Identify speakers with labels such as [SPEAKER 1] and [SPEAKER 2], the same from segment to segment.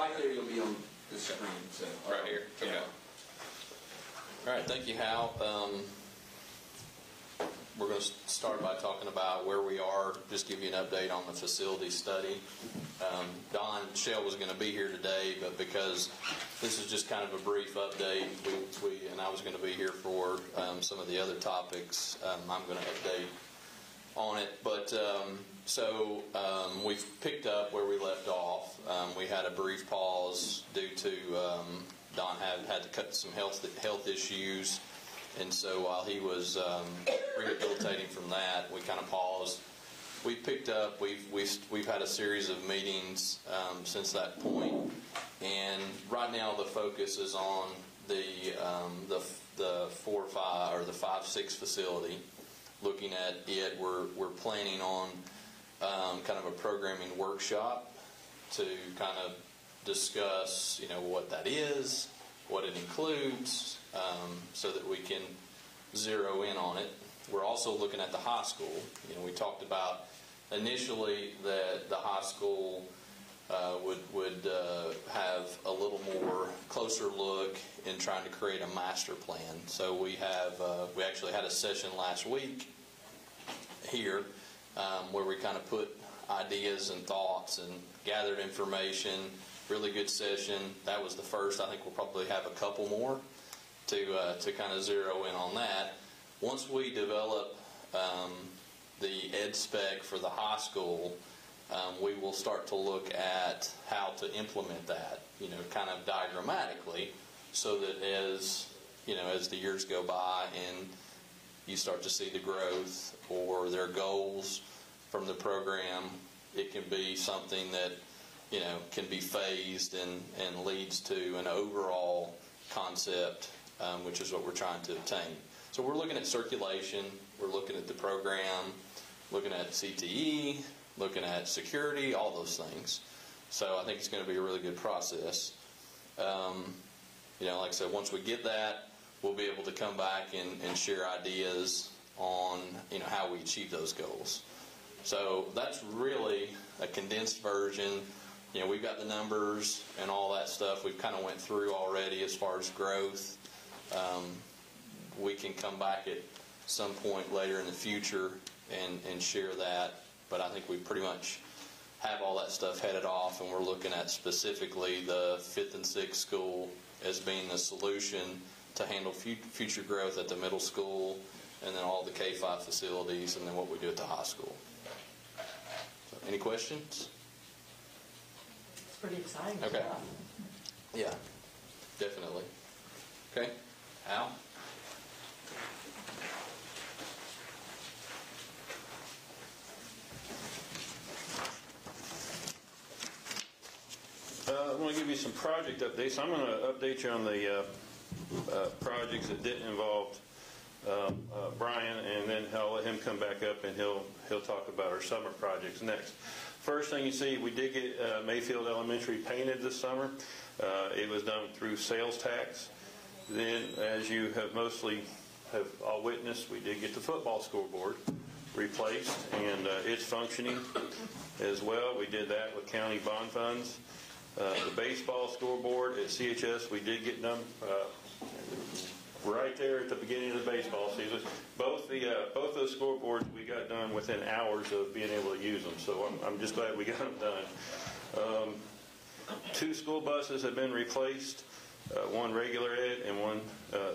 [SPEAKER 1] right there you'll be on the screen. So
[SPEAKER 2] right here. Okay.
[SPEAKER 1] Yeah.
[SPEAKER 2] All right. Thank you, Hal. We're going to start by talking about where we are. Just give you an update on the facility study. Don Shell was going to be here today, but because this is just kind of a brief update, and I was going to be here for some of the other topics. I'm going to update on it, but we've picked up where we left off. We had a brief pause due to Don had to cut some health issues, and so while he was rehabilitating from that, we kind of paused. We picked up. We've had a series of meetings since that point, and right now the focus is on the 4-5 or the 5-6 facility. Looking at it, we're planning on kind of a programming workshop to kind of discuss, what that is, what it includes, so that we can zero in on it. We're also looking at the high school. We talked about initially that the high school would have a little more closer look in trying to create a master plan. So we actually had a session last week here where we kind of put ideas and thoughts and gathered information. Really good session. That was the first. I think we'll probably have a couple more to kind of zero in on that. Once we develop the ed spec for the high school, we will start to look at how to implement that, kind of diagrammatically, so that as the years go by and you start to see the growth or their goals from the program, it can be something that can be phased and leads to an overall concept, which is what we're trying to obtain. So we're looking at circulation, we're looking at the program, looking at CTE, looking at security, all those things. So I think it's going to be a really good process. Like I said, once we get that, we'll be able to come back and share ideas on how we achieve those goals. So that's really a condensed version. We've got the numbers and all that stuff we've kind of went through already as far as growth. We can come back at some point later in the future and share that, but I think we pretty much have all that stuff headed off, and we're looking at specifically the 5th and 6th school as being the solution to handle future growth at the middle school, and then all the K-5 facilities, and then what we do at the high school. So, any questions?
[SPEAKER 3] It's pretty exciting.
[SPEAKER 2] Okay.
[SPEAKER 3] Stuff.
[SPEAKER 2] Yeah, definitely. Okay. Al?
[SPEAKER 4] I want to give you some project updates. I'm going to update you on the projects that didn't involve Brian, and then I'll let him come back up and he'll talk about our summer projects next. First thing you see, we did get Mayfield Elementary painted this summer. It was done through sales tax. Then, as you have all witnessed, we did get the football scoreboard replaced, and it's functioning as well. We did that with county bond funds. The baseball scoreboard at CHS, we did get done right there at the beginning of the baseball season. Both those scoreboards we got done within hours of being able to use them, so I'm just glad we got them done. 2 school buses have been replaced, one regular ed and one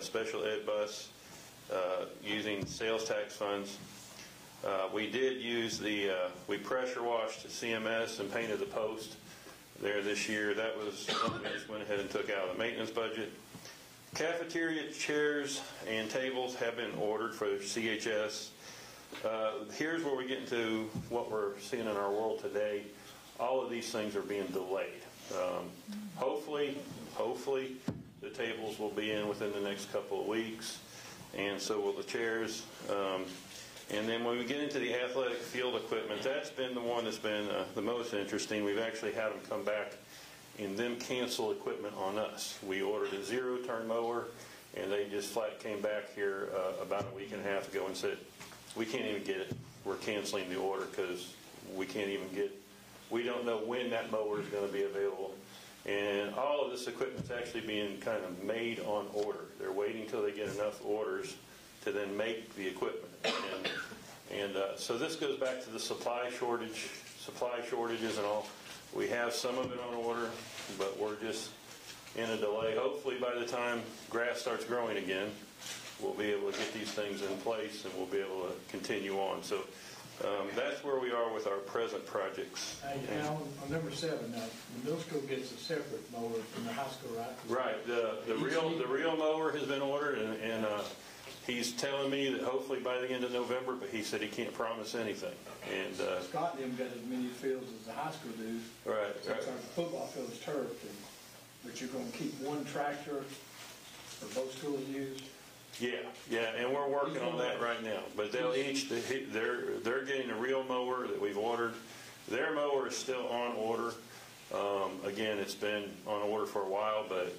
[SPEAKER 4] special ed bus using sales tax funds. We did use we pressure washed CMS and painted the post there this year. That was something we just went ahead and took out of the maintenance budget. Cafeteria chairs and tables have been ordered for CHS. Here's where we get into what we're seeing in our world today. All of these things are being delayed. Hopefully the tables will be in within the next couple of weeks, and so will the chairs. And then when we get into the athletic field equipment, that's been the one that's been the most interesting. We've actually had them come back and then cancel equipment on us. We ordered a 0-turn mower, and they just flat came back here about a week and a half ago and said, we can't even get it. We're canceling the order because we don't know when that mower is going to be available. And all of this equipment's actually being kind of made on order. They're waiting till they get enough orders to then make the equipment. And so this goes back to the supply shortages and all. We have some of it on order, but we're just in a delay. Hopefully by the time grass starts growing again, we'll be able to get these things in place and we'll be able to continue on. So that's where we are with our present projects.
[SPEAKER 5] Hey, now, on number 7, now, the middle school gets a separate mower from the high school, right?
[SPEAKER 4] Right. The real mower has been ordered, and he's telling me that hopefully by the end of November, but he said he can't promise anything. And
[SPEAKER 5] Scott and them got as many fields as the high school do.
[SPEAKER 4] right.
[SPEAKER 5] Since our football field is turfed, but you're going to keep one tractor for both schools use?
[SPEAKER 4] Yeah, and we're working on that right now. But they'll each, they're getting a real mower that we've ordered. Their mower is still on order. Again, it's been on order for a while, but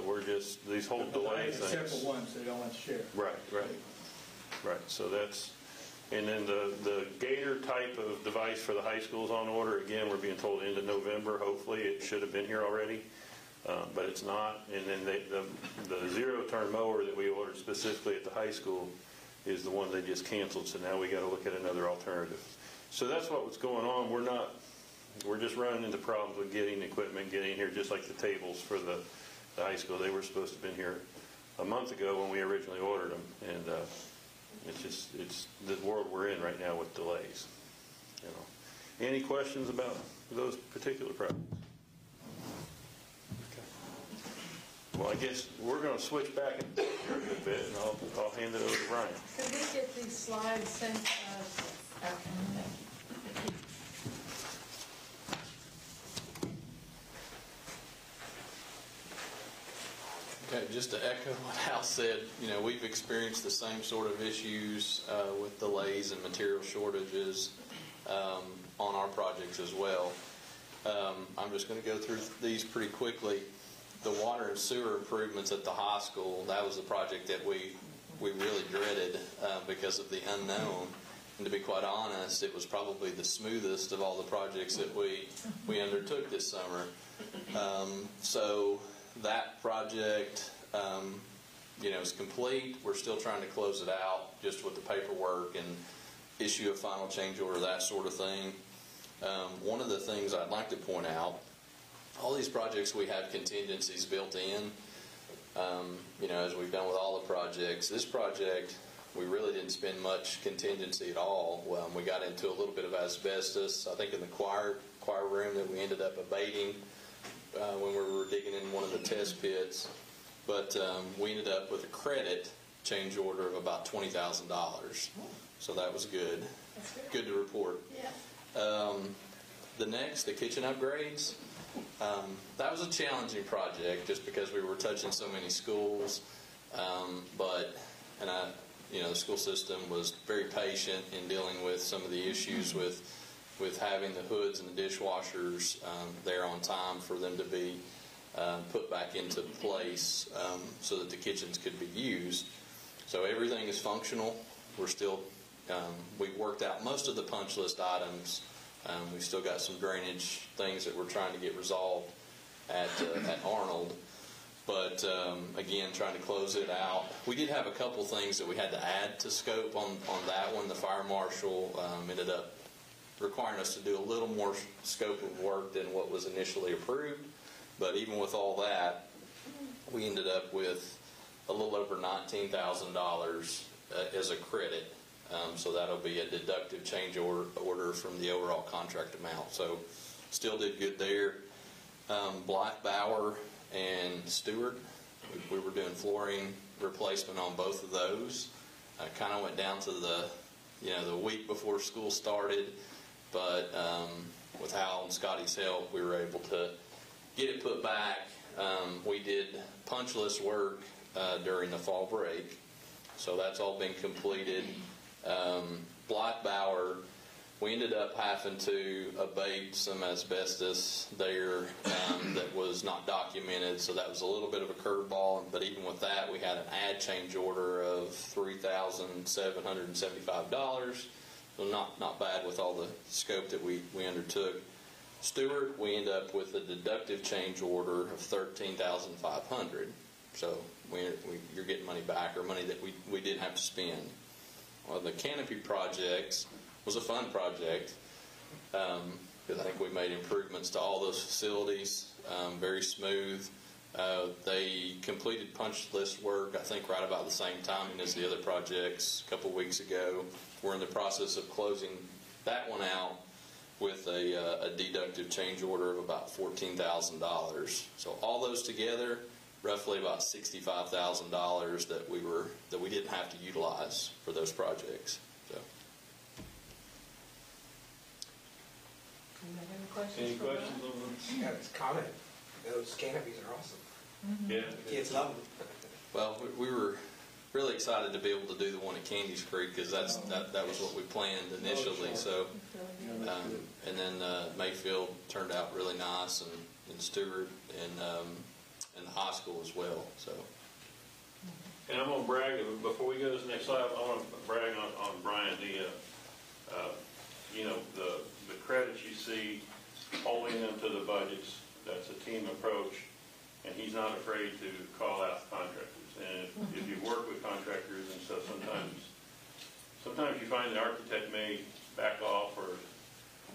[SPEAKER 4] we're just, these whole delay things.
[SPEAKER 5] Separate ones, they don't want to share.
[SPEAKER 4] Right. So that's, and then the Gator type of device for the high school is on order. Again, we're being told end of November. Hopefully, it should have been here already. But it's not. And then the zero-turn mower that we ordered specifically at the high school is the one they just canceled. So now we got to look at another alternative. So that's what's going on. We're just running into problems with getting equipment, getting here, just like the tables for the high school. They were supposed to have been here a month ago when we originally ordered them. And it's the world we're in right now with delays. Any questions about those particular projects? Well, I guess we're going to switch back and here a good bit, and I'll hand it over to Ryan.
[SPEAKER 3] Could we get these slides sent to us?
[SPEAKER 2] Okay, just to echo what Hal said, we've experienced the same sort of issues with delays and material shortages on our projects as well. I'm just going to go through these pretty quickly. The water and sewer improvements at the high school, that was a project that we really dreaded because of the unknown. And to be quite honest, it was probably the smoothest of all the projects that we undertook this summer. So that project, is complete. We're still trying to close it out just with the paperwork and issue a final change order, that sort of thing. One of the things I'd like to point out, all these projects we have contingencies built in, as we've done with all the projects. This project, we really didn't spend much contingency at all. We got into a little bit of asbestos, I think in the choir room that we ended up abating when we were digging in one of the test pits. But we ended up with a credit change order of about $20,000. So that was good.
[SPEAKER 3] That's good.
[SPEAKER 2] Good to report.
[SPEAKER 3] Yeah.
[SPEAKER 2] The kitchen upgrades. That was a challenging project just because we were touching so many schools, the school system was very patient in dealing with some of the issues with having the hoods and the dishwashers there on time for them to be put back into place so that the kitchens could be used. So everything is functional. We're still, we've worked out most of the punch list items. We've still got some drainage things that we're trying to get resolved at Arnold. But again, trying to close it out. We did have a couple things that we had to add to scope on that one. The fire marshal ended up requiring us to do a little more scope of work than what was initially approved. But even with all that, we ended up with a little over $19,000 as a credit. So that'll be a deductive change order from the overall contract amount. So still did good there. Blythe Bauer and Stewart, we were doing flooring replacement on both of those. I kind of went down to the week before school started, but with Hal and Scotty's help, we were able to get it put back. We did punch list work during the fall break, so that's all been completed. Blythe Bauer, we ended up having to abate some asbestos there that was not documented, so that was a little bit of a curveball. But even with that, we had an add change order of $3,775. So not bad with all the scope that we undertook. Stewart, we end up with a deductive change order of $13,500. So you're getting money back, or money that we didn't have to spend. Well, the canopy projects was a fun project because I think we made improvements to all those facilities, very smooth. They completed punch list work, I think, right about the same timing as the other projects a couple weeks ago. We're in the process of closing that one out with a deductive change order of about $14,000. So all those together, roughly about $65,000 that we didn't have to utilize for those projects. So.
[SPEAKER 3] Anybody have any questions?
[SPEAKER 4] Any
[SPEAKER 3] for
[SPEAKER 4] questions
[SPEAKER 3] Bob?
[SPEAKER 4] on this?
[SPEAKER 1] Yeah, it's a comment. Those canopies are awesome.
[SPEAKER 4] Yeah.
[SPEAKER 1] Kids love them.
[SPEAKER 2] Well, we were really excited to be able to do the one at Candies Creek because that was what we planned initially. So, and then Mayfield turned out really nice, and Stewart, and the high school as well. So.
[SPEAKER 4] And I'm going to brag, before we go to this next slide, I want to brag on Brian. The credits you see holding them to the budgets, that's a team approach, and he's not afraid to call out contractors. And if you work with contractors and stuff, sometimes you find the architect may back off, or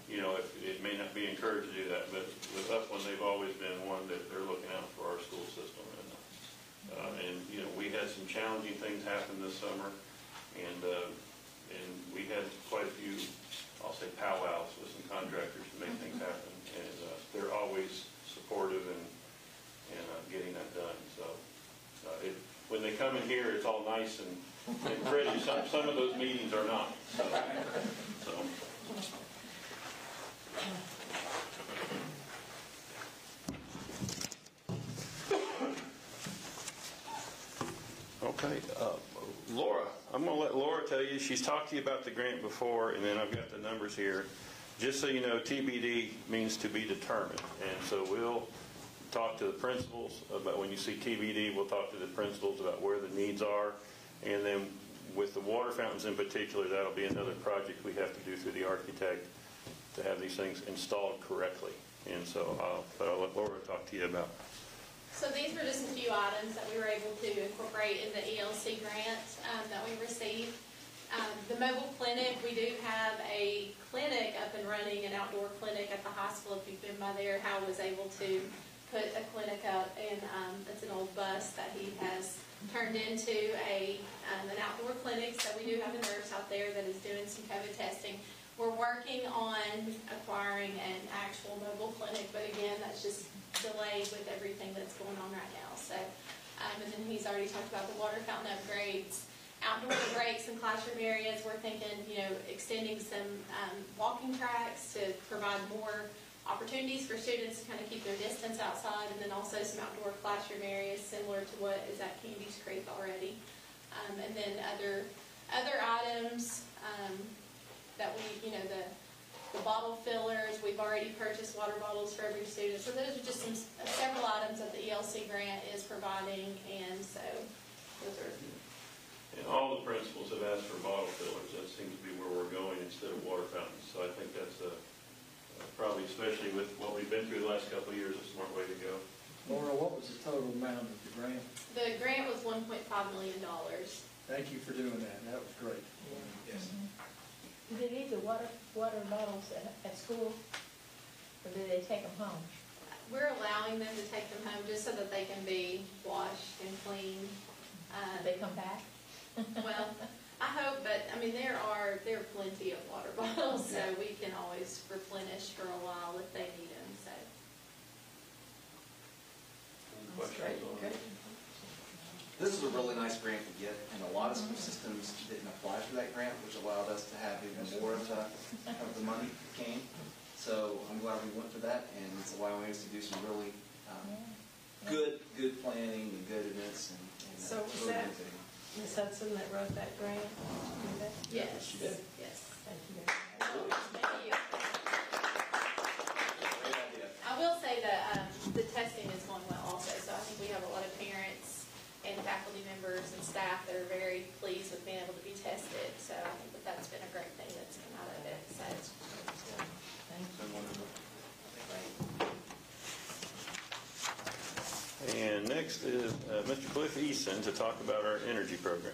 [SPEAKER 4] if it may not be encouraged to do that. But with Upland, they've always been one that they're looking out for our school system. And we had some challenging things happen this summer, and we had quite a few, I'll say, powwows with some contractors to make things happen. And they're always supportive and getting that done. So when they come in here, it's all nice and pretty. Some of those meetings are not. So. Okay, Laura, I'm going to let Laura tell you. She's talked to you about the grant before, and then I've got the numbers here. Just so you know, TBD means to be determined, and so we'll talk to the principals about, when you see TBD, we'll talk to the principals about where the needs are, and then with the water fountains in particular, that'll be another project we have to do through the architect to have these things installed correctly. And so I'll let Laura talk to you about.
[SPEAKER 6] So these were just a few items that we were able to incorporate in the ELC grant that we received. The mobile clinic, we do have a clinic up and running, an outdoor clinic at the high school. If you've been by there, Hal was able to put a clinic up, and it's an old bus that he has turned into an outdoor clinic. So we do have a nurse out there that is doing some COVID testing. We're working on acquiring an actual mobile clinic, but again, that's just delayed with everything that's going on right now. So, and then he's already talked about the water fountain upgrades, outdoor breaks in classroom areas. We're thinking, extending some walking tracks to provide more opportunities for students to kind of keep their distance outside, and then also some outdoor classroom areas similar to what is at Candies Creek already. And then other items that we, the bottle fillers, we've already purchased water bottles for every student. So those are just several items that the ELC grant is providing, and so those are.
[SPEAKER 4] And all the principals have asked for bottle fillers. That seems to be where we're going instead of water fountains. So I think that's probably, especially with what we've been through the last couple of years, a smart way to go.
[SPEAKER 5] Laura, what was the total amount of the grant?
[SPEAKER 6] The grant was $1.5 million.
[SPEAKER 5] Thank you for doing that. That was great.
[SPEAKER 1] Yes.
[SPEAKER 3] Do they leave the water bottles at school, or do they take them home?
[SPEAKER 6] We're allowing them to take them home just so that they can be washed and cleaned.
[SPEAKER 3] They come back?
[SPEAKER 6] Well, I hope, but I mean, there are plenty of water bottles, so we can always replenish for a while if they need them. So.
[SPEAKER 4] Questions on that?
[SPEAKER 1] This is a really nice grant to get, and a lot of school systems didn't apply for that grant, which allowed us to have even more of the money that came. So I'm glad we went for that, and it's allowing us to do some really good planning and good events. And
[SPEAKER 3] So was
[SPEAKER 1] really
[SPEAKER 3] that
[SPEAKER 1] good thing.
[SPEAKER 3] Ms. Hudson that wrote that grant? Do that?
[SPEAKER 6] Yes.
[SPEAKER 1] She did.
[SPEAKER 6] Yes.
[SPEAKER 3] Thank you very much.
[SPEAKER 6] Thank you.
[SPEAKER 1] Great idea.
[SPEAKER 6] I will say that the testing is going well also. So I think we have a lot of parents and faculty members and staff that are very pleased with being able to be tested. So I think that's been a great thing that's come out of it. So.
[SPEAKER 3] Thank you.
[SPEAKER 4] And next is Mr. Cliff Easton to talk about our energy program.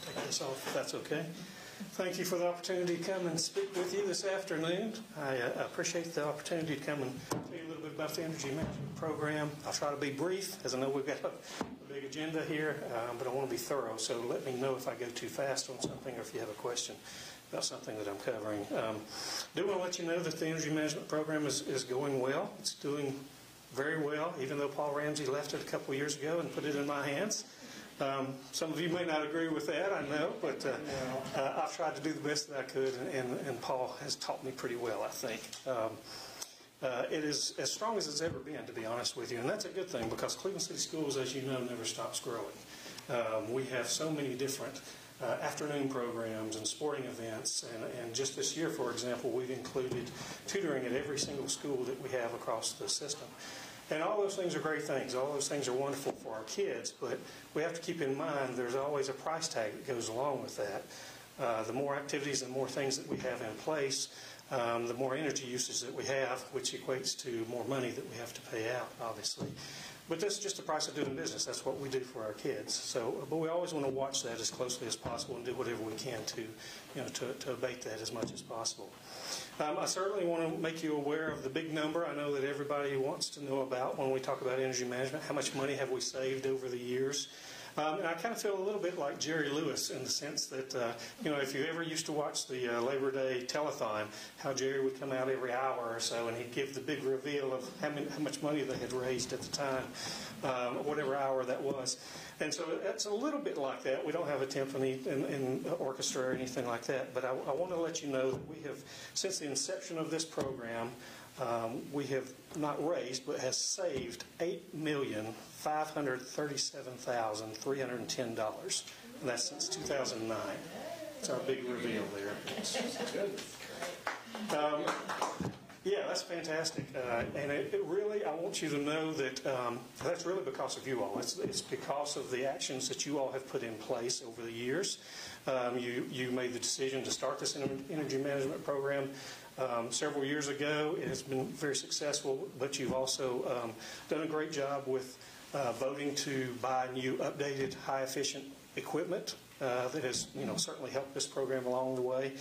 [SPEAKER 7] Take this off if that's okay. Thank you for the opportunity to come and speak with you this afternoon. I appreciate the opportunity to come and tell you a little bit about the Energy Management Program. I'll try to be brief, as I know we've got a big agenda here, but I want to be thorough, so let me know if I go too fast on something or if you have a question about something that I'm covering. Do want to let you know that the Energy Management Program is going well. It's doing very well, even though Paul Ramsey left it a couple of years ago and put it in my hands. Some of you may not agree with that, I know, but I've tried to do the best that I could, and Paul has taught me pretty well, I think. It is as strong as it's ever been, to be honest with you, and that's a good thing because Cleveland City Schools, as you know, never stops growing. We have so many different afternoon programs and sporting events, and just this year, for example, we've included tutoring at every single school that we have across the system. And all those things are great things. All those things are wonderful for our kids, but we have to keep in mind there's always a price tag that goes along with that. The more activities and more things that we have in place, the more energy usage that we have, which equates to more money that we have to pay out, obviously. But that's just the price of doing business. That's what we do for our kids. So, but we always want to watch that as closely as possible and do whatever we can to abate that as much as possible. I certainly want to make you aware of the big number I know that everybody wants to know about when we talk about energy management. How much money have we saved over the years? And I kind of feel a little bit like Jerry Lewis in the sense that, if you ever used to watch the Labor Day telethon, how Jerry would come out every hour or so and he'd give the big reveal of how much money they had raised at the time, whatever hour that was. And so it's a little bit like that. We don't have a timpani in orchestra or anything like that, but I want to let you know that we have, since the inception of this program, we have not raised, but has saved $8,537,310, and that's since 2009. It's our big reveal there. Yeah, that's fantastic, and it really, I want you to know that that's really because of you all. It's because of the actions that you all have put in place over the years. You made the decision to start this energy management program several years ago. It has been very successful, but you've also done a great job with voting to buy new, updated, high-efficient equipment that has, certainly helped this program along the way.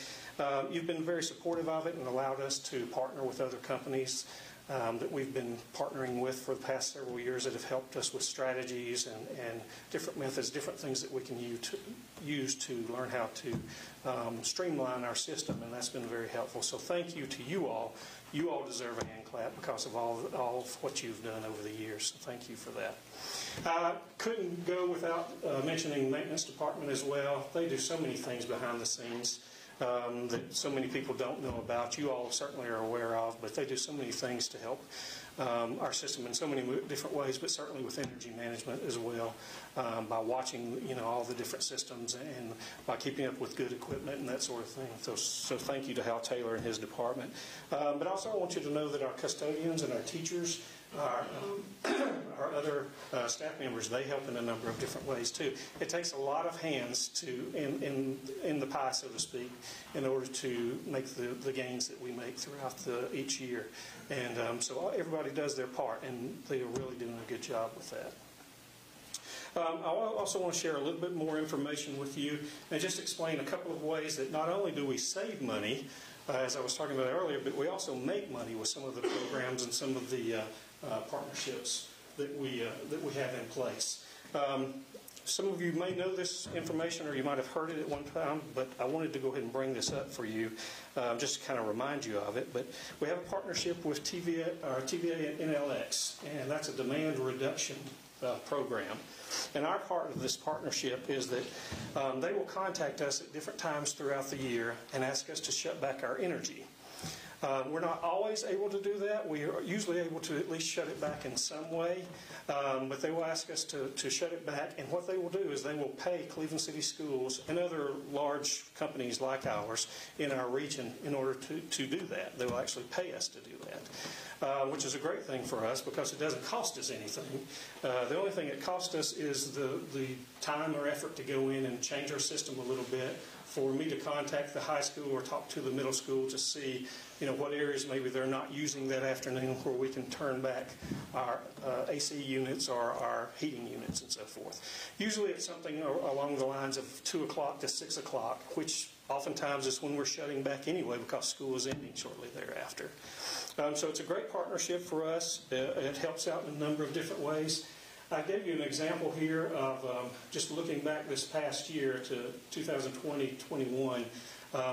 [SPEAKER 7] You've been very supportive of it and allowed us to partner with other companies that we've been partnering with for the past several years that have helped us with strategies and different methods, different things that we can use to learn how to streamline our system, and that's been very helpful. So thank you to you all. You all deserve a hand clap because of all of what you've done over the years. So thank you for that. I couldn't go without mentioning the maintenance department as well. They do so many things behind the scenes that so many people don't know about. You all certainly are aware of, but they do so many things to help our system in so many different ways, but certainly with energy management as well, by watching all the different systems and by keeping up with good equipment and that sort of thing. So thank you to Hal Taylor and his department. But also I want you to know that our custodians and our teachers, our other staff members, they help in a number of different ways too. It takes a lot of hands in the pie, so to speak, in order to make the gains that we make throughout each year. And so everybody does their part, and they are really doing a good job with that. I also want to share a little bit more information with you and just explain a couple of ways that not only do we save money, as I was talking about earlier, but we also make money with some of the programs and some of the partnerships that we have in place. Some of you may know this information or you might have heard it at one time, but I wanted to go ahead and bring this up for you just to kind of remind you of it. But we have a partnership with TVA and NLX, and that's a demand reduction program. And our part of this partnership is that they will contact us at different times throughout the year and ask us to shut back our energy. We're not always able to do that. We are usually able to at least shut it back in some way, but they will ask us to shut it back, and what they will do is they will pay Cleveland City Schools and other large companies like ours in our region in order to do that. They will actually pay us to do that, which is a great thing for us because it doesn't cost us anything. The only thing it costs us is the time or effort to go in and change our system a little bit, for me to contact the high school or talk to the middle school to see, what areas maybe they're not using that afternoon where we can turn back our AC units or our heating units and so forth. Usually it's something along the lines of 2 o'clock to 6 o'clock, which oftentimes is when we're shutting back anyway because school is ending shortly thereafter. So it's a great partnership for us. It helps out in a number of different ways. I gave you an example here of just looking back this past year to 2020-21.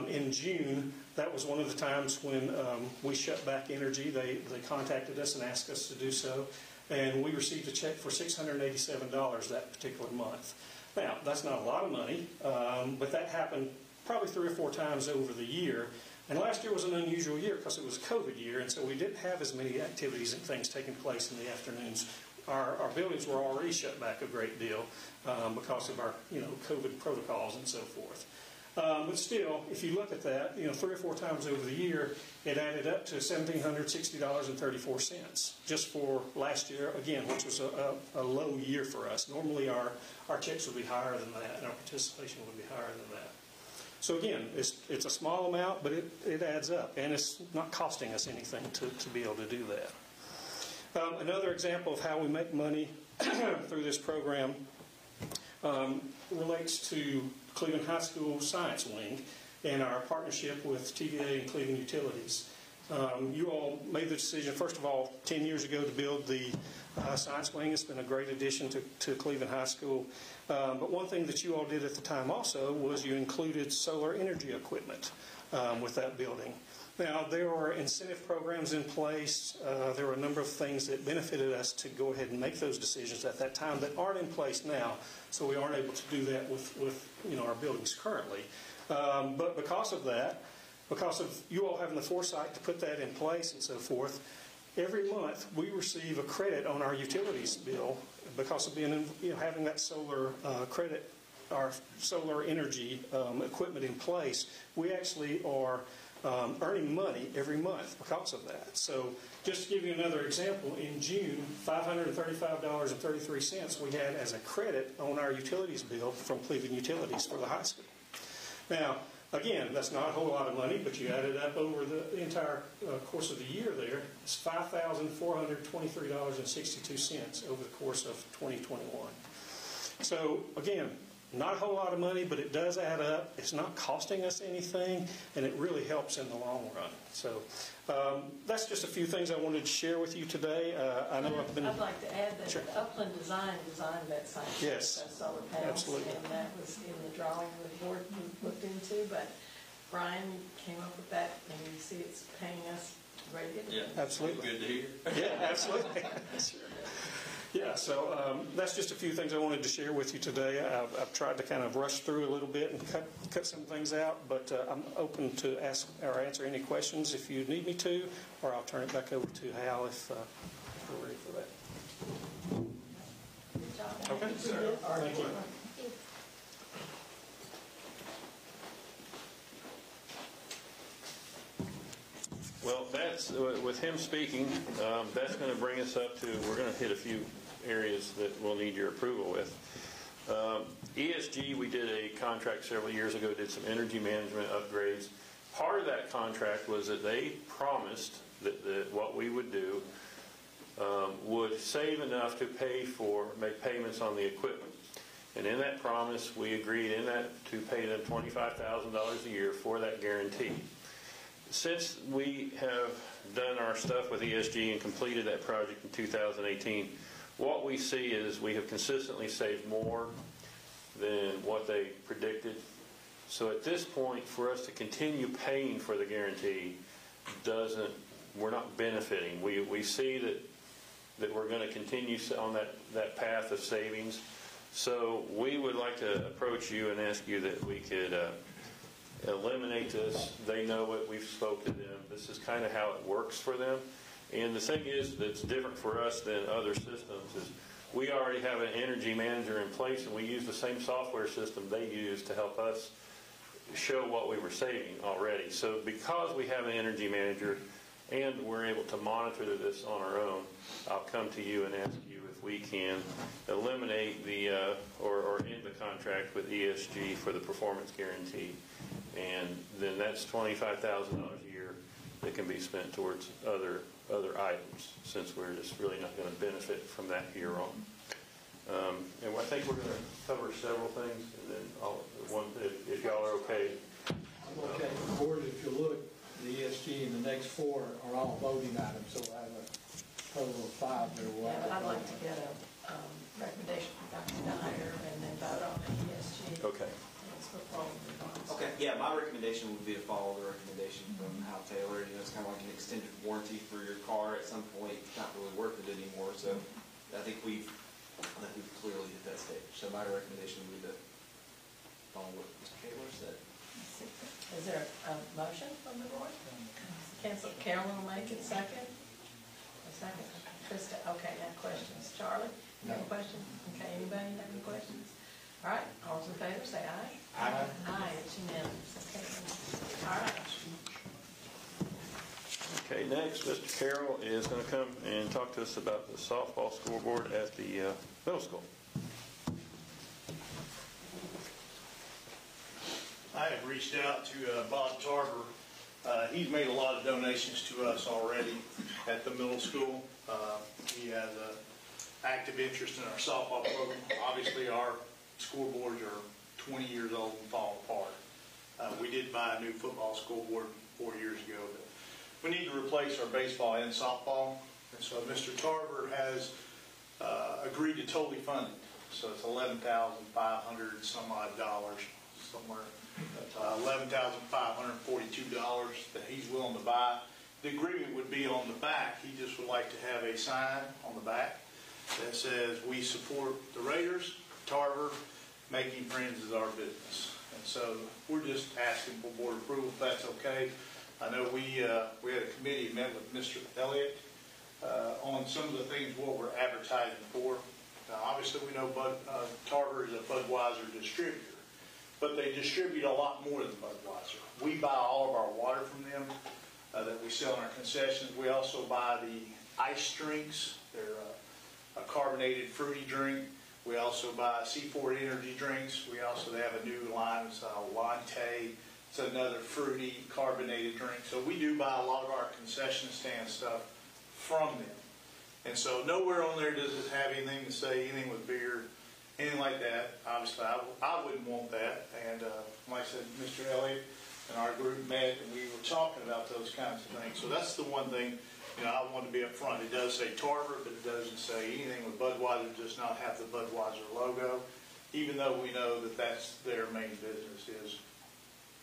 [SPEAKER 7] In June, that was one of the times when we shut back energy. They contacted us and asked us to do so, and we received a check for $687 that particular month. Now, that's not a lot of money, but that happened probably 3 or 4 times over the year. And last year was an unusual year because it was a COVID year, and so we didn't have as many activities and things taking place in the afternoons. Our buildings were already shut back a great deal because of our COVID protocols and so forth. But still, if you look at that, 3 or 4 times over the year, it added up to $1,760.34 just for last year, again, which was a low year for us. Normally our checks would be higher than that and our participation would be higher than that. So again, it's a small amount, but it adds up, and it's not costing us anything to be able to do that. Another example of how we make money through this program relates to Cleveland High School Science Wing and our partnership with TVA and Cleveland Utilities. You all made the decision, first of all, 10 years ago to build the Science Wing. It's been a great addition to Cleveland High School. But one thing that you all did at the time also was you included solar energy equipment with that building. Now, there were incentive programs in place. There were a number of things that benefited us to go ahead and make those decisions at that time that aren't in place now, so we aren't able to do that with our buildings currently. But because of that, because of you all having the foresight to put that in place and so forth, every month we receive a credit on our utilities bill because of being having that solar credit, our solar energy equipment in place. We actually are earning money every month because of that. So just to give you another example, in June, $535.33 we had as a credit on our utilities bill from Cleveland Utilities for the high school. Now, again, that's not a whole lot of money, but you add it up over the entire course of the year there, it's $5,423.62 over the course of 2021. So again, not a whole lot of money, but it does add up. It's not costing us anything, and it really helps in the long run. So that's just a few things I wanted to share with you today. I know I've been...
[SPEAKER 3] I'd like to add that Upland designed that site.
[SPEAKER 7] Yes,
[SPEAKER 3] that solar panels,
[SPEAKER 7] absolutely.
[SPEAKER 3] And that was in the drawing the board looked into, but Brian came up with that, and you see it's paying us great dividends.
[SPEAKER 2] Yeah,
[SPEAKER 7] absolutely.
[SPEAKER 2] Good to hear.
[SPEAKER 7] Yeah, absolutely. Sure. Yeah, so that's just a few things I wanted to share with you today. I've tried to kind of rush through a little bit and cut some things out, but I'm open to ask or answer any questions if you need me to, or I'll turn it back over to Hal if we're ready for that.
[SPEAKER 3] Good job.
[SPEAKER 7] Okay. Thank you.
[SPEAKER 4] Well, that's with him speaking, that's going to bring us up to, we're going to hit a few areas that we'll need your approval with. ESG, we did a contract several years ago, did some energy management upgrades. Part of that contract was that they promised that what we would do would save enough to make payments on the equipment. And in that promise, we agreed to pay them $25,000 a year for that guarantee. Since we have done our stuff with ESG and completed that project in 2018, what we see is we have consistently saved more than what they predicted. So at this point, for us to continue paying for the guarantee we're not benefiting. We see that we're going to continue on that path of savings. So we would like to approach you and ask you that we could eliminate this. They know it. We've spoken to them. This is kind of how it works for them. And the thing is that's different for us than other systems is we already have an energy manager in place, and we use the same software system they use to help us show what we were saving already. So because we have an energy manager and we're able to monitor this on our own, I'll come to you and ask you if we can eliminate the or end the contract with ESG for the performance guarantee. And then that's $25,000 a year that can be spent towards other items, since we're just really not going to benefit from that here on. And I think we're going to cover several things, and then if y'all are okay.
[SPEAKER 5] I'm okay. Board, if you look, the ESG and the next 4 are all voting items, so I have a total of 5 there.
[SPEAKER 3] Yeah, but I'd like to get a recommendation from Dr. Dyer and then vote on the ESG.
[SPEAKER 4] Okay.
[SPEAKER 3] That's what all of the bonds.
[SPEAKER 1] Okay, yeah, my recommendation would be to follow the recommendation from Hal Taylor. You know, it's kind of like an extended warranty for your car. At some point, it's not really worth it anymore. So I think we've clearly hit that stage. So my recommendation would be to follow what Mr. Taylor said.
[SPEAKER 3] Is there a motion from the board? Cancel. Carolyn will make it second. A second. Krista. Okay, now questions. Charlie, you have a question? Okay, anybody have any questions? All right, all those in favor say aye.
[SPEAKER 1] Aye.
[SPEAKER 3] Aye, it's unanimous. Okay, all right.
[SPEAKER 4] Okay, next, Mr. Carroll is going to come and talk to us about the softball scoreboard at the middle school.
[SPEAKER 8] I have reached out to Bob Tarver. He's made a lot of donations to us already at the middle school. He has an active interest in our softball program. Obviously, our scoreboards are 20 years old and falling apart. We did buy a new football scoreboard 4 years ago, but we need to replace our baseball and softball. And so Mr. Tarver has agreed to totally fund it. So it's $11,500 some odd dollars somewhere. $11,542 that he's willing to buy. The agreement would be on the back. He just would like to have a sign on the back that says, "We support the Raiders. Tarver, making friends is our business." And so we're just asking for board approval if that's okay. I know we had a committee met with Mr. Elliott on some of the things what we're advertising for. Now, obviously, we know Tarver is a Budweiser distributor, but they distribute a lot more than Budweiser. We buy all of our water from them that we sell in our concessions. We also buy the ice drinks. They're a carbonated fruity drink. We also buy C4 energy drinks. We also have a new line, it's Latte. It's another fruity carbonated drink. So we do buy a lot of our concession stand stuff from them. And so nowhere on there does it have anything to say anything with beer, anything like that. Obviously, I wouldn't want that. And like I said, Mr. Elliott and our group met, and we were talking about those kinds of things. So that's the one thing, I want to be up front. It does say Tarver, but it doesn't say anything with Budweiser. It does not have the Budweiser logo, even though we know that that's their main business is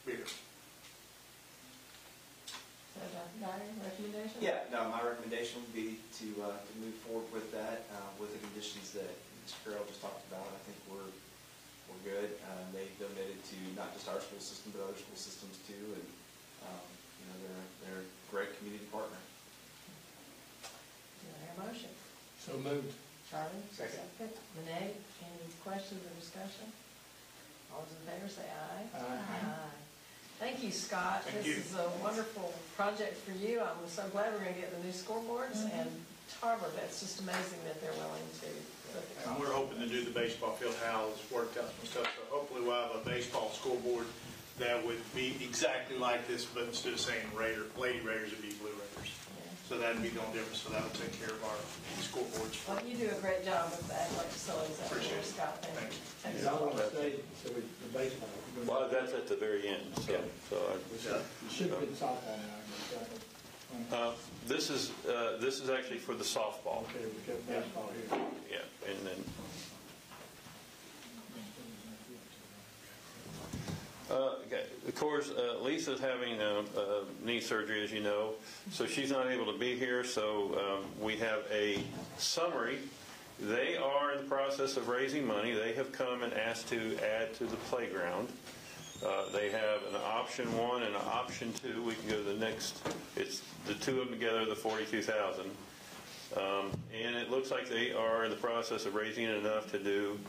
[SPEAKER 8] beer.
[SPEAKER 3] So Dr. Dyer, recommendation?
[SPEAKER 1] Yeah, no, my recommendation would be to move forward with that, with the conditions that Mr. Carroll just talked about. I think we're good. They donated to not just our school system, but other school systems too, and they're a great community partner.
[SPEAKER 3] Do I hear a motion?
[SPEAKER 5] So moved.
[SPEAKER 3] Charlie?
[SPEAKER 1] Second.
[SPEAKER 3] Renee, any questions or discussion? All those in favor say aye.
[SPEAKER 5] Aye.
[SPEAKER 3] Thank you, Scott.
[SPEAKER 8] Thank
[SPEAKER 3] This
[SPEAKER 8] you.
[SPEAKER 3] is a wonderful project for you. I'm so glad we're going to get the new scoreboards. And Tarver, that's just amazing that they're willing to put the
[SPEAKER 8] And
[SPEAKER 3] cost.
[SPEAKER 8] we're hoping to do the baseball field how it's worked out some stuff. So hopefully we'll have a baseball scoreboard that would be exactly like this, but instead of saying Lady Raiders, it'd be Blue Raiders. So that'd be the only difference. So that would take care of our scoreboards.
[SPEAKER 3] Well, you do a great job with the athletic facilities out there,
[SPEAKER 8] Appreciate it.
[SPEAKER 3] Scott. Thank you. Thanks
[SPEAKER 5] And
[SPEAKER 3] a
[SPEAKER 5] I want
[SPEAKER 3] lot.
[SPEAKER 5] to say, so the baseball.
[SPEAKER 4] Well, that's at the very end. So
[SPEAKER 5] It should have been softball now.
[SPEAKER 4] this is actually for the softball.
[SPEAKER 5] Okay, we got baseball here.
[SPEAKER 4] Yeah, and then. Okay. Of course, Lisa's having knee surgery, as you know, so she's not able to be here. So we have a summary. They are in the process of raising money. They have come and asked to add to the playground. They have an option 1 and an option 2. We can go to the next. It's the two of them together, the 42,000. And it looks like they are in the process of raising it enough to do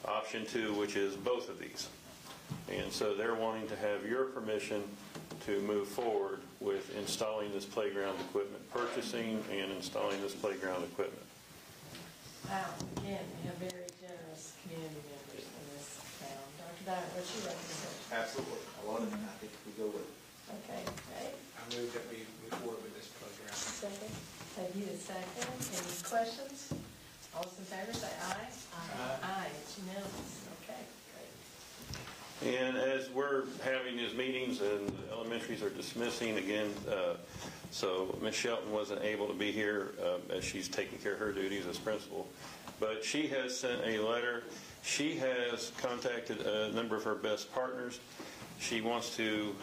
[SPEAKER 4] option 2, which is both of these. And so they're wanting to have your permission to move forward with installing this playground equipment, purchasing and installing this playground equipment.
[SPEAKER 3] Wow, again, we have very generous community members in this town. Dr. Dyer, what's your recommendation?
[SPEAKER 1] Absolutely. I love it. I think we go with it.
[SPEAKER 3] Okay, Dave?
[SPEAKER 9] I move that we move forward with this program.
[SPEAKER 3] Second. Have you a second? Any questions? All those in favor say aye. Aye. Aye, it's unanimous. Okay, great.
[SPEAKER 4] And as we're having these meetings and the elementaries are dismissing again, so Ms. Shelton wasn't able to be here as she's taking care of her duties as principal. But she has sent a letter. She has contacted a number of her best partners. She wants to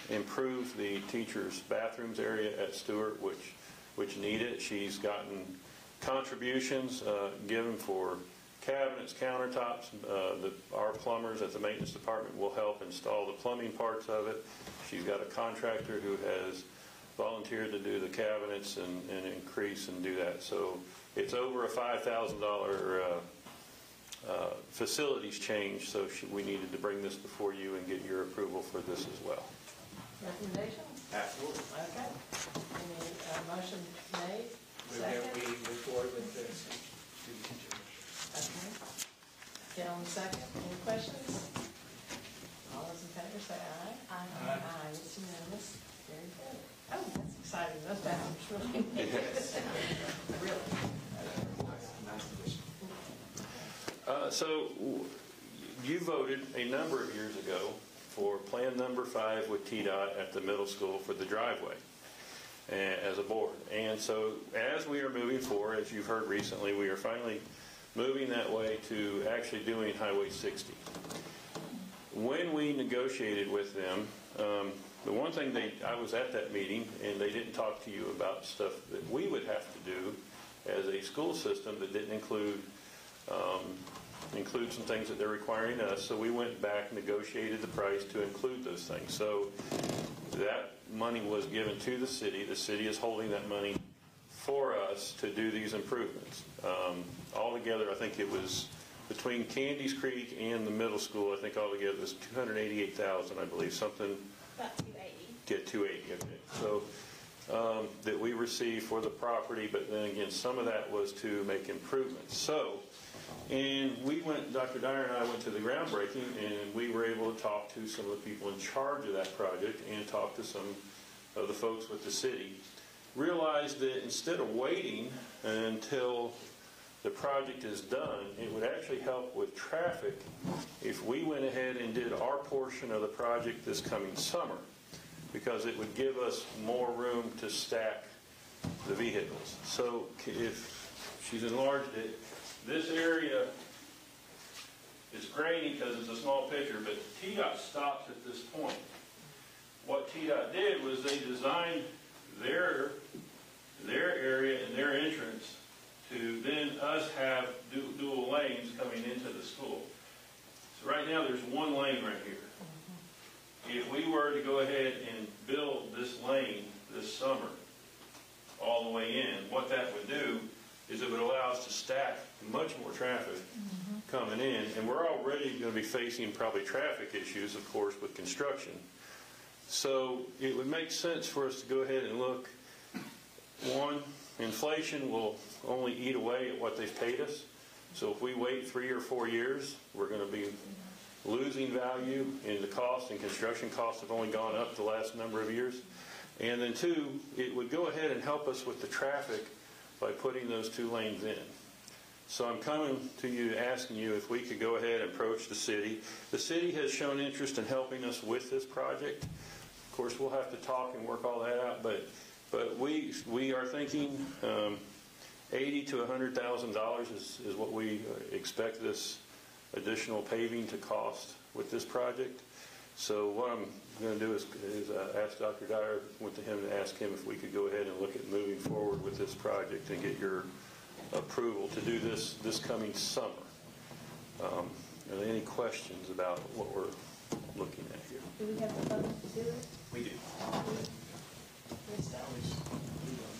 [SPEAKER 4] improve the teachers' bathrooms area at Stewart, which need it. She's gotten contributions given for cabinets, countertops. Our plumbers at the maintenance department will help install the plumbing parts of it. She's got a contractor who has volunteered to do the cabinets and increase and do that. So it's over a $5,000 facilities change, so we needed to bring this before you and get your approval for this as well.
[SPEAKER 3] Recommendations?
[SPEAKER 1] Absolutely.
[SPEAKER 3] Okay. Any motion made?
[SPEAKER 9] Move that
[SPEAKER 3] Second?
[SPEAKER 9] we move forward with the student teacher initiative.
[SPEAKER 3] Okay. Callan, second. Any questions? All those in favor say aye. Aye. Aye, it's unanimous. Very good. Oh, that's exciting. Those bathrooms really. Really.
[SPEAKER 1] Nice addition.
[SPEAKER 4] So you voted a number of years ago for Plan Number 5 with TDOT at the middle school for the driveway as a board. And so as we are moving forward, as you've heard recently, we are finally moving that way to actually doing Highway 60. When we negotiated with them, the one thing I was at that meeting, and they didn't talk to you about stuff that we would have to do as a school system that didn't include some things that they're requiring us. So we went back, negotiated the price to include those things. So that money was given to the city. The city is holding that money for us to do these improvements. Altogether, I think it was between Candies Creek and the middle school, I think altogether it was $288,000, I believe, something.
[SPEAKER 6] About 280.
[SPEAKER 4] Yeah, 280. Okay. So that we received for the property, but then again, some of that was to make improvements. So, and we went, Dr. Dyer and I went to the groundbreaking, and we were able to talk to some of the people in charge of that project and talk to some of the folks with the city. Realized that instead of waiting until the project is done, it would actually help with traffic if we went ahead and did our portion of the project this coming summer, because it would give us more room to stack the vehicles. So if she's enlarged it, this area is grainy because it's a small picture, but TDOT stops at this point. What TDOT did was they designed their area and their entrance to then us have dual lanes coming into the school. So right now there's one lane right here. If we were to go ahead and build this lane this summer all the way in, what that would do is it would allow us to stack much more traffic coming in, and we're already going to be facing probably traffic issues, of course, with construction. So it would make sense for us to go ahead and look. One, inflation will only eat away at what they've paid us. So if we wait 3 or 4 years, we're going to be losing value in the cost, and construction costs have only gone up the last number of years. And then two, it would go ahead and help us with the traffic by putting those 2 lanes in. So I'm coming to you asking you if we could go ahead and approach the city. The city has shown interest in helping us with this project. Of course, we'll have to talk and work all that out, but we are thinking $80,000 to $100,000 is what we expect this additional paving to cost with this project. So what I'm going to do is ask Dr. Dyer, went to him to ask him if we could go ahead and look at moving forward with this project and get your approval to do this coming summer. Are there any questions about what we're looking at here.
[SPEAKER 3] Do we have the funds to do it?
[SPEAKER 4] We do.
[SPEAKER 3] Krista?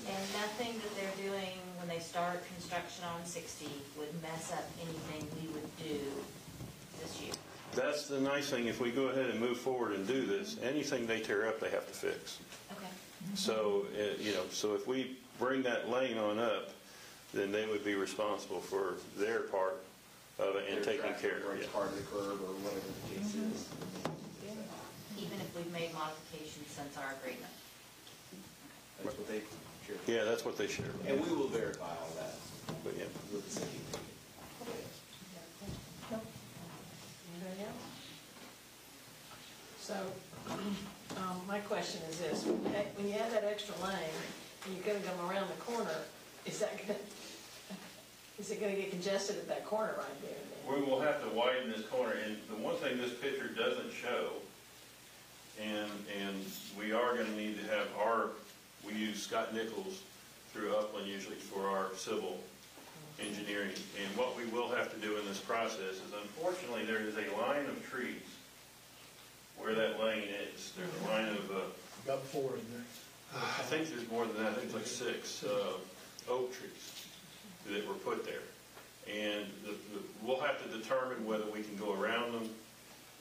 [SPEAKER 10] And nothing that they're doing when they start construction on 60 would mess up anything we would do this year.
[SPEAKER 4] That's the nice thing, if we go ahead and move forward and do this, anything they tear up, they have to fix.
[SPEAKER 10] Okay.
[SPEAKER 4] So, so if we bring that lane on up, then they would be responsible for their part of it and taking care of it.
[SPEAKER 1] Part of the curb or whatever the case is.
[SPEAKER 10] Even if we've made modifications since our agreement.
[SPEAKER 1] That's what they share.
[SPEAKER 4] Yeah, that's what they share.
[SPEAKER 1] And we will verify all that
[SPEAKER 4] But yeah.
[SPEAKER 1] with the city.
[SPEAKER 3] No. Anybody else? So, my question is this, when you add that extra lane, and you're gonna come around the corner, is it gonna get congested at that corner right there then?
[SPEAKER 4] We will have to widen this corner, and the one thing this picture doesn't show, and we are gonna need to have we use Scott Nichols through Upland usually for our civil engineering. And what we will have to do in this process is, unfortunately, there is a line of trees where that lane is. There's a line of,
[SPEAKER 5] About 4 in there.
[SPEAKER 4] I think there's more than that, I think it's like 6 oak trees that were put there. And we'll have to determine whether we can go around them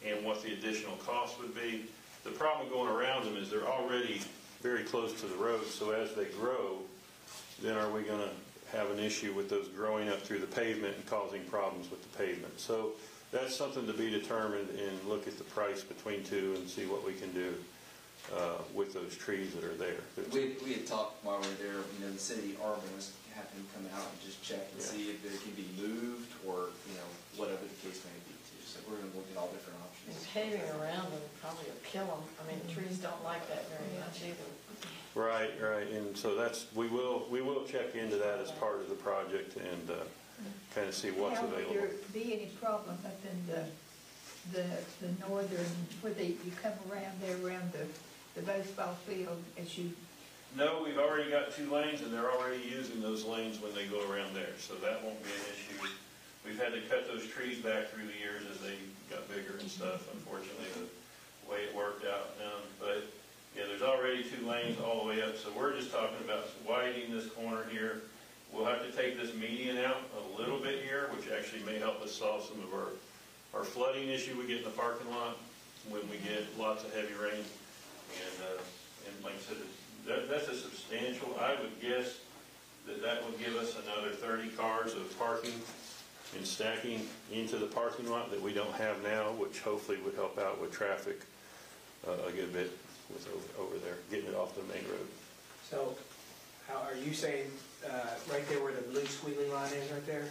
[SPEAKER 4] and what the additional cost would be. The problem going around them is they're already very close to the road, so as they grow, then are we going to have an issue with those growing up through the pavement and causing problems with the pavement? So that's something to be determined, and look at the price between two and see what we can do with those trees that are there.
[SPEAKER 1] We had talked while we were there, the city arborist had him come out and just check and see if it can be moved or, whatever the case may be too. So we're going to look at all different
[SPEAKER 3] And
[SPEAKER 1] options.
[SPEAKER 3] paving around them probably will kill them. I mean, the trees don't like that very much either.
[SPEAKER 4] Right, and so we will check into that as part of the project and kind of see what's available.
[SPEAKER 11] Will there be any problem up in the northern, where you come around there around the baseball field as you?
[SPEAKER 4] No, we've already got 2 lanes, and they're already using those lanes when they go around there, so that won't be an issue. We've had to cut those trees back through the years as they got bigger and stuff, unfortunately, the way it worked out. But yeah, there's already 2 lanes all the way up, so we're just talking about widening this corner here. We'll have to take this median out a little bit here, which actually may help us solve some of our flooding issue we get in the parking lot when we get lots of heavy rain. And like I said, that's a substantial, I would guess that would give us another 30 cars of parking and stacking into the parking lot that we don't have now, which hopefully would help out with traffic a good bit with over there, getting it off the main road.
[SPEAKER 9] So, are you saying, right there where the blue squiggly line is right there?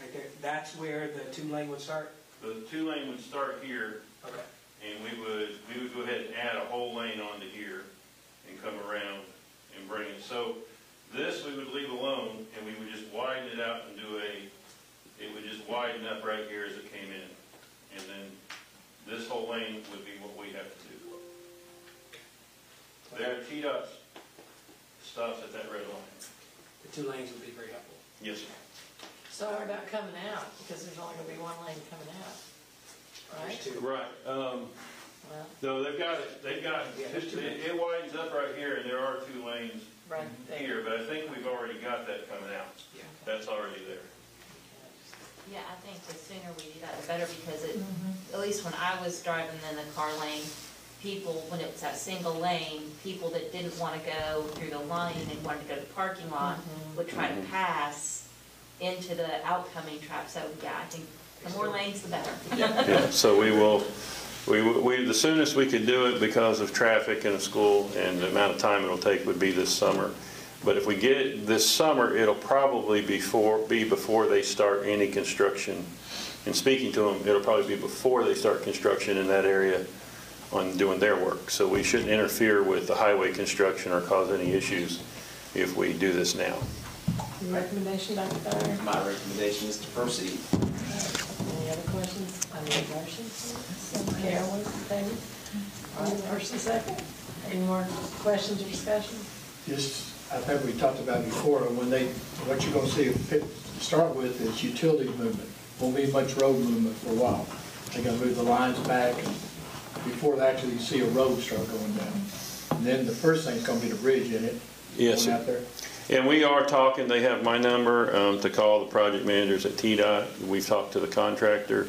[SPEAKER 9] Right there, that's where the 2-lane would start?
[SPEAKER 4] The 2-lane would start here,
[SPEAKER 9] Okay.
[SPEAKER 4] and we would go ahead and add a whole lane onto here and come around and bring it. So this we would leave alone, and we would just widen it out and it would just widen up right here as it came in. And then this whole lane would be what we have to do. There, TDOT stops at that red line.
[SPEAKER 9] The 2 lanes would be very helpful.
[SPEAKER 4] Yes, sir.
[SPEAKER 3] So what about coming out? Because there's only gonna be 1 lane coming out, right?
[SPEAKER 9] There's 2.
[SPEAKER 4] Right.
[SPEAKER 3] Well,
[SPEAKER 4] No, they've got it, it widens up right here, and there are 2 lanes
[SPEAKER 3] right there.
[SPEAKER 4] here, but I think we've already got that coming out.
[SPEAKER 9] Yeah.
[SPEAKER 4] That's already there.
[SPEAKER 10] Yeah, I think the sooner we do that, the better, because at least when I was driving in the car lane, people, when it was that single lane, people that didn't want to go through the line and wanted to go to the parking lot would try to pass into the outcoming traffic. So yeah, I think the more lanes, the better.
[SPEAKER 4] Yeah, so the soonest we could do it because of traffic in a school and the amount of time it'll take would be this summer. But if we get it this summer, it'll probably be before they start any construction. And speaking to them, it'll probably be before they start construction in that area on doing their work. So we shouldn't interfere with the highway construction or cause any issues if we do this now.
[SPEAKER 3] Your recommendation, Dr. Dyer?
[SPEAKER 1] My recommendation is to proceed.
[SPEAKER 3] Any other questions? I need a motion. Carolyn, David? All right, first and second. Any more questions or discussion?
[SPEAKER 5] Just, I think we talked about before, what you're gonna see to start with is utility movement. Won't be much road movement for a while. They're gonna move the lines back, and before that, actually you see a road start going down. And then the first thing's gonna be the bridge in it.
[SPEAKER 4] Yes,
[SPEAKER 5] Going
[SPEAKER 4] sir.
[SPEAKER 5] out there.
[SPEAKER 4] And we are talking, they have my number to call the project managers at TDOT. We've talked to the contractor.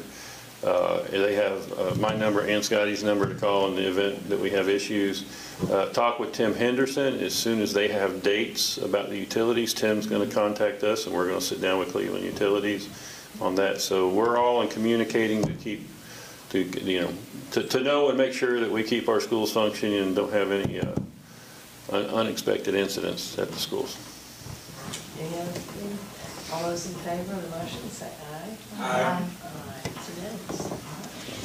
[SPEAKER 4] They have my number and Scotty's number to call in the event that we have issues. Talk with Tim Henderson. As soon as they have dates about the utilities, Tim's going to contact us, and we're going to sit down with Cleveland Utilities on that. So we're all in communicating to keep, to know and make sure that we keep our schools functioning and don't have any unexpected incidents at the schools.
[SPEAKER 3] Any other, all those in favor of the motion, say aye.
[SPEAKER 9] Aye.
[SPEAKER 3] It's unanimous. All right,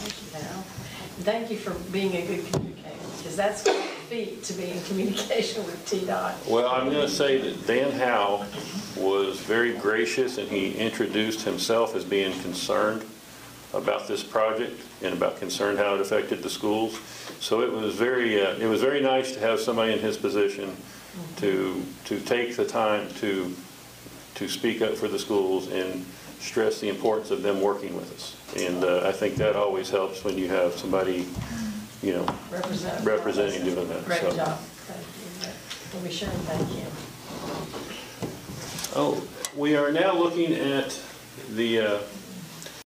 [SPEAKER 3] thank you, Val. And thank you for being a good communicator, because that's quite a feat to be in communication with TDOT.
[SPEAKER 4] Well, I'm going to say that Dan Howe was very gracious, and he introduced himself as being concerned about this project and about concerned how it affected the schools. So it was very nice to have somebody in his position to take the time to speak up for the schools and stress the importance of them working with us. And I think that always helps when you have somebody, representing doing that.
[SPEAKER 3] Great
[SPEAKER 4] So.
[SPEAKER 3] job. Thank you. We'll be sure and thank you.
[SPEAKER 4] Oh, we are now looking at the